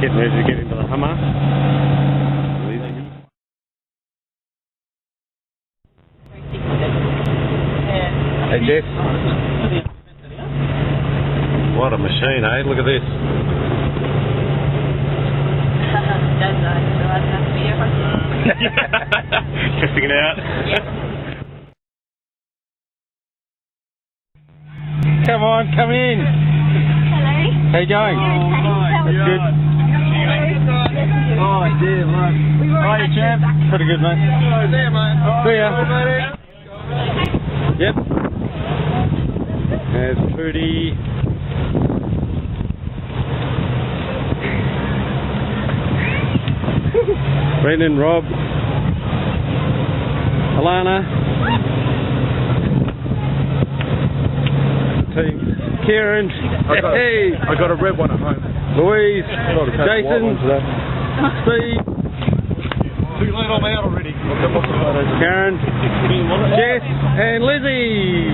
getting ready to get into the Hummer. Hey Jess. What a machine, eh? Look at this. Testing it out. Come on, come in. Hello. How you going? That's good. Oh dear, mate. Hi, champ. Pretty good, mate. See ya, mate. See ya. Yep. There's Pooty. Brendan, Rob, Alana, team, Kieran, I got a red one at home. Louise, Jason, Steve, Too late on me out already. Karen, Jess, and Lizzie.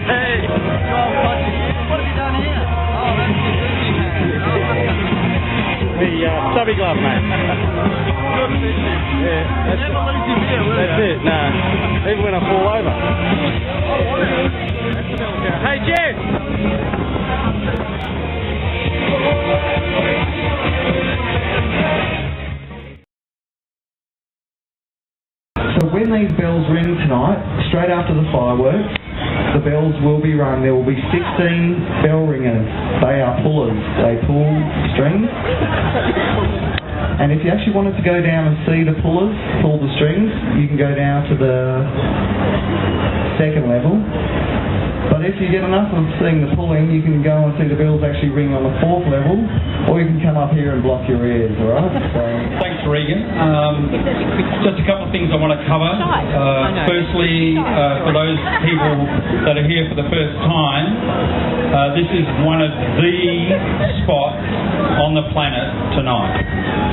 Hey. What have you done here? Oh, that's good. The stubby glove, mate. Yeah, that's it. Nah, even when I fall over. Hey, Jess! So when these bells ring tonight, straight after the fireworks, the bells will be rung. There will be 16 bell ringers. They are pullers. They pull strings. And if you actually wanted to go down and see the pullers pull the strings, you can go down to the second level. But if you get enough of seeing the pulling, you can go and see the bells actually ring on the fourth level, or you can come up here and block your ears, alright? So, thanks, Regan. Just a couple of things I want to cover. Firstly, for those people that are here for the first time, this is one of the spots on the planet tonight.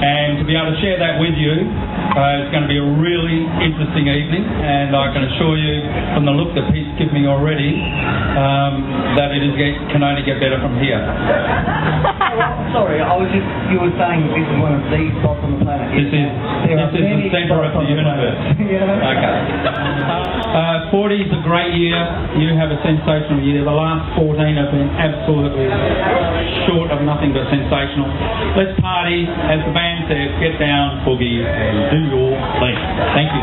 And to be able to share that with you, it's going to be a really interesting evening, and I can assure you from the look that Pete's given me already that can only get better from here. sorry, you were saying this is one of the spots on the planet. This is the centre of the universe. Yeah. Okay. 40 is a great year. You have a sensational year. The last 14 have been absolutely short of nothing but sensational. Let's party, as the band says, get down, boogie, and do your thing. Thank you.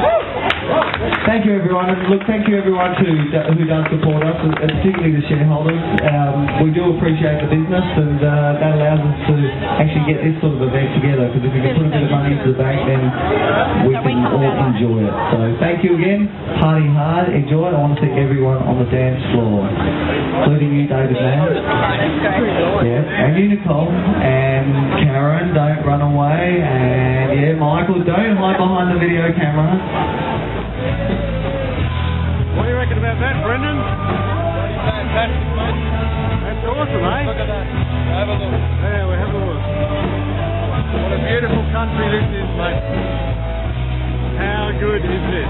Thank you, everyone. And look, thank you, everyone who does support us, and particularly the shareholders. We do appreciate the business, and that allows us to actually get this sort of event together, because if we can put a bit of money into the bank, then we can all enjoy it. So thank you again. Party hard. Enjoy it. I want to see everyone on the dance floor, including you, David Mann. Yeah, and you, Nicole, and Karen. Don't run away, and yeah, Michael, don't hide behind the video camera. What do you reckon about that, Brendan? Fantastic, mate. That's awesome, eh? Look at that. Have a look. Yeah, we have a look. What a beautiful country this is, mate. How good is this?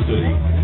RWC.